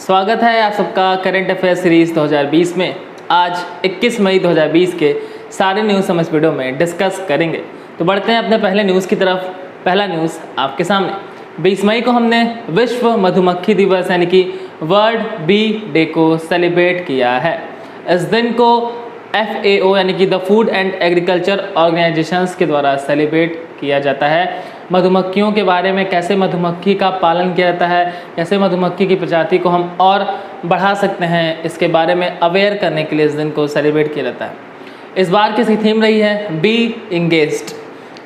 स्वागत है आप सबका करंट अफेयर सीरीज 2020 में। आज 21 मई 2020 के सारे न्यूज़ हम इस वीडियो में डिस्कस करेंगे। तो बढ़ते हैं अपने पहले न्यूज़ की तरफ। पहला न्यूज़ आपके सामने। 20 मई को हमने विश्व मधुमक्खी दिवस यानी कि वर्ल्ड बी डे को सेलिब्रेट किया है। इस दिन को FAO यानी कि the food and agriculture organisations के द्वारा सेलिब्रेट किया जाता है। मधुमक्खियों के बारे में, कैसे मधुमक्खी का पालन किया जाता है, कैसे मधुमक्खी की प्रजाति को हम और बढ़ा सकते हैं, इसके बारे में अवेयर करने के लिए इस दिन को सेलिब्रेट किया जाता है। इस बार की थीम रही है बी इंगेज्ड।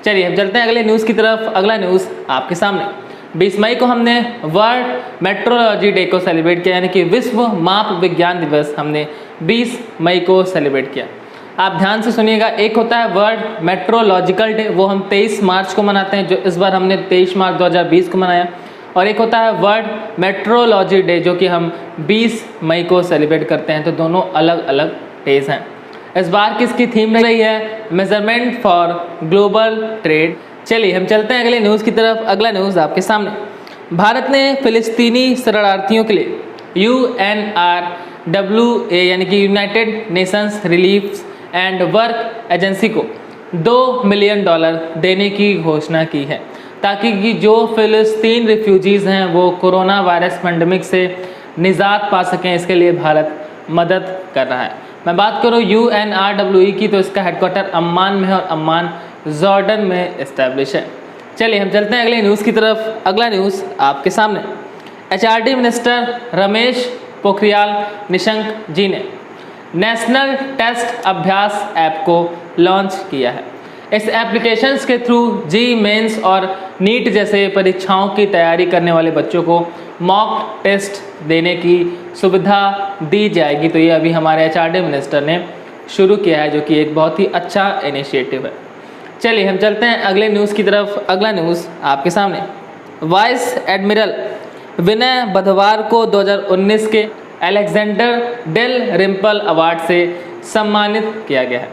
चलिए हम चलते हैं अगले न्यूज़ की तरफ। अगला न्यूज़ आपके सामने। 20 मई को हमने वर्ल्ड मेट्रोलॉजी डे को सेलिब्रेट किया यानी कि विश्व माप विज्ञान दिवस हमने 20 मई को सेलिब्रेट किया। आप ध्यान से सुनिएगा। एक होता है वर्ल्ड मेट्रोलॉजिकल डे, वो हम 23 मार्च को मनाते हैं, जो इस बार हमने 23 मार्च 2020 को मनाया। और एक होता है वर्ल्ड मेट्रोलॉजी डे, जो कि हम 20 मई को सेलिब्रेट करते हैं। तो दोनों अलग अलग डेज हैं। इस बार किसकी थीम रही है मेजरमेंट फॉर ग्लोबल ट्रेड। चलिए हम चलते हैं अगले न्यूज़ की तरफ। अगला न्यूज़ आपके सामने। भारत ने फिलिस्तीनी शरणार्थियों के लिए UNRWA यानी कि United Nations relief and work agency को $2 मिलियन देने की घोषणा की है, ताकि कि जो फिलिस्तीन रिफ्यूजीज़ हैं वो कोरोना वायरस पेंडेमिक से निजात पा सकें। इसके लिए भारत मदद कर रहा है। मैं बात करूँ UNRWA की, तो इसका हेडक्वार्टर अम्मान में है और अम्मान जॉर्डन में इस्टेब्लिश है। चलिए हम चलते हैं अगले न्यूज़ की तरफ। अगला न्यूज़ आपके सामने। HRD मिनिस्टर रमेश पोखरियाल निशंक जी ने नेशनल टेस्ट अभ्यास ऐप को लॉन्च किया है। इस एप्लीकेशंस के थ्रू जी मेंस और नीट जैसे परीक्षाओं की तैयारी करने वाले बच्चों को मॉक टेस्ट देने की सुविधा दी जाएगी। तो ये अभी हमारे HRD मिनिस्टर ने शुरू किया है, जो कि एक बहुत ही अच्छा इनिशिएटिव है। चलिए हम चलते हैं अगले न्यूज़ की तरफ। अगला न्यूज़ आपके सामने। वाइस एडमिरल विनय बुधवार को 2019 के अलेक्जेंडर डेल रिम्पल अवार्ड से सम्मानित किया गया है।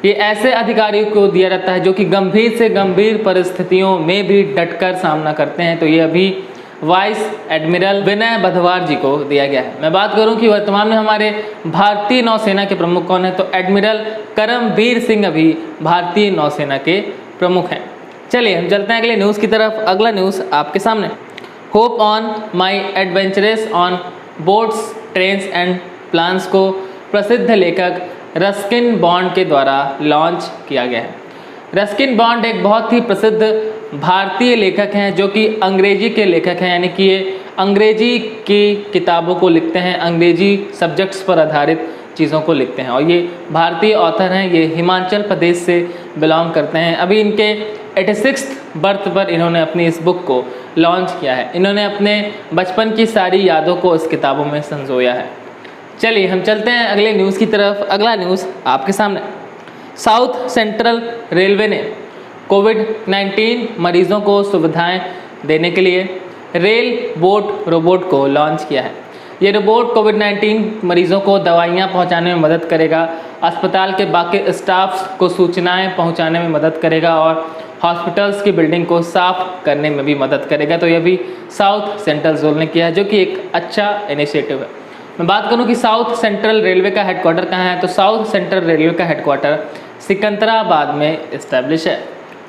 ये ऐसे अधिकारियों को दिया जाता है जो कि गंभीर से गंभीर परिस्थितियों में भी डटकर सामना करते हैं। तो ये अभी वाइस एडमिरल विनय बुधवार जी को दिया गया है। मैं बात करूं कि वर्तमान में हमारे भारतीय नौसेना के प्रमुख कौन है, तो एडमिरल करमबीर सिंह अभी भारतीय नौसेना के प्रमुख हैं। चलिए हम चलते हैं अगले न्यूज़ की तरफ। अगला न्यूज़ आपके सामने। Hope on my adventurous on boats trains and plans को प्रसिद्ध लेखक रस्किन बॉन्ड के द्वारा लॉन्च किया गया है। रस्किन बॉन्ड एक बहुत ही प्रसिद्ध भारतीय लेखक हैं, जो कि अंग्रेजी के लेखक हैं, यानी कि ये अंग्रेजी की किताबों को लिखते हैं, अंग्रेजी सब्जेक्ट्स पर आधारित चीज़ों को लिखते हैं। और ये भारतीय ऑथर हैं। ये हिमाचल प्रदेश से बिलोंग करते हैं। अभी इनके 86th बर्थ पर इन्होंने अपनी इस बुक को लॉन्च किया है। इन्होंने अपने बचपन की सारी यादों को इस किताबों में संजोया है। चलिए हम चलते हैं अगले न्यूज़ की तरफ। अगला न्यूज़ आपके सामने। साउथ सेंट्रल रेलवे ने कोविड-19 मरीजों को सुविधाएं देने के लिए रेल बोट रोबोट को लॉन्च किया है। ये रोबोट कोविड-19 मरीजों को दवाइयाँ पहुँचाने में मदद करेगा, अस्पताल के बाकी स्टाफ को सूचनाएं पहुँचाने में मदद करेगा और हॉस्पिटल्स की बिल्डिंग को साफ करने में भी मदद करेगा। तो ये भी साउथ सेंट्रल जोन ने किया है, जो कि एक अच्छा इनिशिएटिव है। मैं बात करूं कि साउथ सेंट्रल रेलवे का हेडक्वार्टर कहाँ है, तो साउथ सेंट्रल रेलवे का हेडक्वार्टर सिकंदराबाद में इस्टेब्लिश है।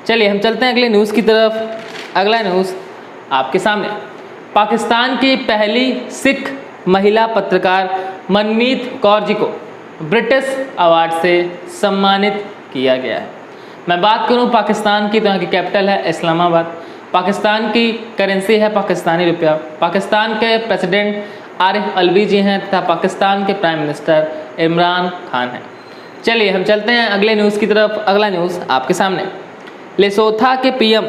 चलिए हम चलते हैं अगले न्यूज़ की तरफ। अगला न्यूज़ आपके सामने। पाकिस्तान की पहली सिख महिला पत्रकार मनमीत कौर जी को ब्रिटिश अवार्ड से सम्मानित किया गया है। मैं बात करूं पाकिस्तान की, तो यहाँ की कैपिटल है इस्लामाबाद। पाकिस्तान की करेंसी है पाकिस्तानी रुपया। पाकिस्तान के प्रेसिडेंट आरिफ अलवी जी हैं तथा पाकिस्तान के प्राइम मिनिस्टर इमरान खान हैं। चलिए हम चलते हैं अगले न्यूज़ की तरफ। अगला न्यूज़ आपके सामने। लेसोथा के PM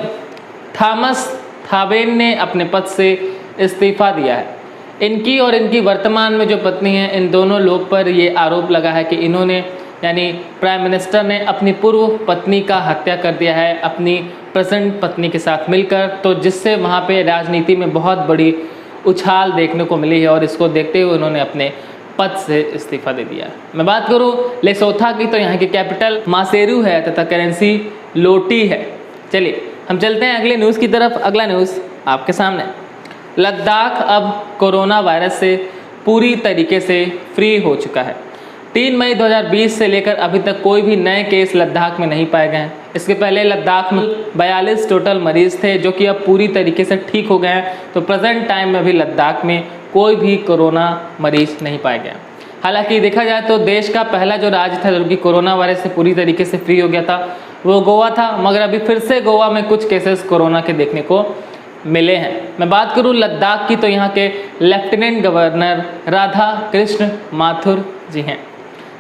थॉमस थाबेन ने अपने पद से इस्तीफ़ा दिया है। इनकी और इनकी वर्तमान में जो पत्नी हैं, इन दोनों लोग पर ये आरोप लगा है कि इन्होंने, यानी प्राइम मिनिस्टर ने अपनी पूर्व पत्नी का हत्या कर दिया है अपनी प्रेजेंट पत्नी के साथ मिलकर। तो जिससे वहाँ पे राजनीति में बहुत बड़ी उछाल देखने को मिली है और इसको देखते हुए उन्होंने अपने पद से इस्तीफ़ा दे दिया। मैं बात करूँ लेसोथा की, तो यहाँ की कैपिटल मासेरू है तथा करेंसी लोटी है। चलिए हम चलते हैं अगले न्यूज़ की तरफ। अगला न्यूज़ आपके सामने। लद्दाख अब कोरोना वायरस से पूरी तरीके से फ्री हो चुका है। 3 मई 2020 से लेकर अभी तक कोई भी नए केस लद्दाख में नहीं पाए गए हैं। इसके पहले लद्दाख में 42 टोटल मरीज थे जो कि अब पूरी तरीके से ठीक हो गए हैं। तो प्रेजेंट टाइम में भी लद्दाख में कोई भी कोरोना मरीज नहीं पाए गए। हालांकि देखा जाए तो देश का पहला जो राज्य था जो कि कोरोना वायरस से पूरी तरीके से फ्री हो गया था वो गोवा था, मगर अभी फिर से गोवा में कुछ केसेस कोरोना के देखने को मिले हैं। मैं बात करूं लद्दाख की तो यहाँ के लेफ्टिनेंट गवर्नर राधा कृष्ण माथुर जी हैं।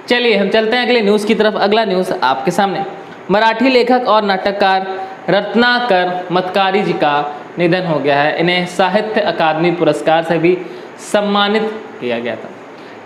चलिए हम चलते हैं अगले न्यूज़ की तरफ। अगला न्यूज़ आपके सामने, मराठी लेखक और नाटककार रत्नाकर मतकारी जी का निधन हो गया है। इन्हें साहित्य अकादमी पुरस्कार से भी सम्मानित किया गया था।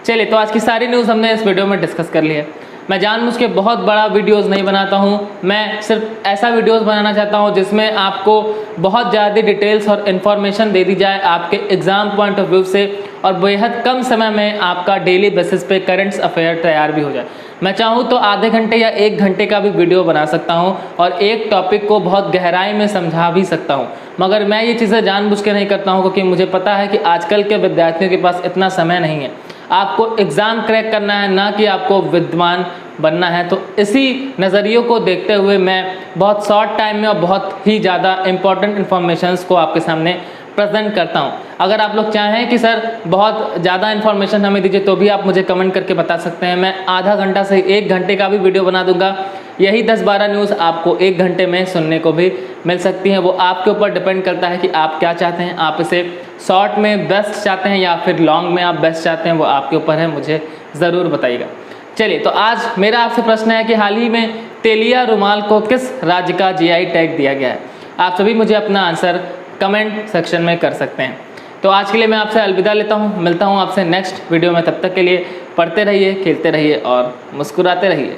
चलिए तो आज की सारी न्यूज़ हमने इस वीडियो में डिस्कस कर ली है। मैं जानबूझ के बहुत बड़ा वीडियोस नहीं बनाता हूँ, मैं सिर्फ ऐसा वीडियोस बनाना चाहता हूँ जिसमें आपको बहुत ज़्यादा डिटेल्स और इन्फॉर्मेशन दे दी जाए आपके एग्ज़ाम पॉइंट ऑफ व्यू से, और बेहद कम समय में आपका डेली बेसिस पे करंट्स अफेयर तैयार भी हो जाए। मैं चाहूँ तो आधे घंटे या 1 घंटे का भी वीडियो बना सकता हूँ और एक टॉपिक को बहुत गहराई में समझा भी सकता हूँ, मगर मैं ये चीज़ें जानबूझ के नहीं करता हूँ क्योंकि मुझे पता है कि आजकल के विद्यार्थियों के पास इतना समय नहीं है। आपको एग्ज़ाम क्रैक करना है, ना कि आपको विद्वान बनना है। तो इसी नज़रियों को देखते हुए मैं बहुत शॉर्ट टाइम में और बहुत ही ज़्यादा इम्पॉर्टेंट इन्फॉर्मेशंस को आपके सामने प्रेजेंट करता हूं। अगर आप लोग चाहें कि सर बहुत ज़्यादा इन्फॉर्मेशन हमें दीजिए तो भी आप मुझे कमेंट करके बता सकते हैं। मैं आधा घंटा से 1 घंटे का भी वीडियो बना दूंगा। यही 10-12 न्यूज़ आपको 1 घंटे में सुनने को भी मिल सकती हैं। वो आपके ऊपर डिपेंड करता है कि आप क्या चाहते हैं। आप इसे शॉर्ट में बेस्ट चाहते हैं या फिर लॉन्ग में आप बेस्ट चाहते हैं, वो आपके ऊपर है, मुझे ज़रूर बताइएगा। चलिए तो आज मेरा आपसे प्रश्न है कि हाल ही में तेलिया रुमाल को किस राज्य का GI टैग दिया गया है? आप सभी मुझे अपना आंसर कमेंट सेक्शन में कर सकते हैं। तो आज के लिए मैं आपसे अलविदा लेता हूँ, मिलता हूँ आपसे नेक्स्ट वीडियो में। तब तक के लिए पढ़ते रहिए, खेलते रहिए और मुस्कुराते रहिए।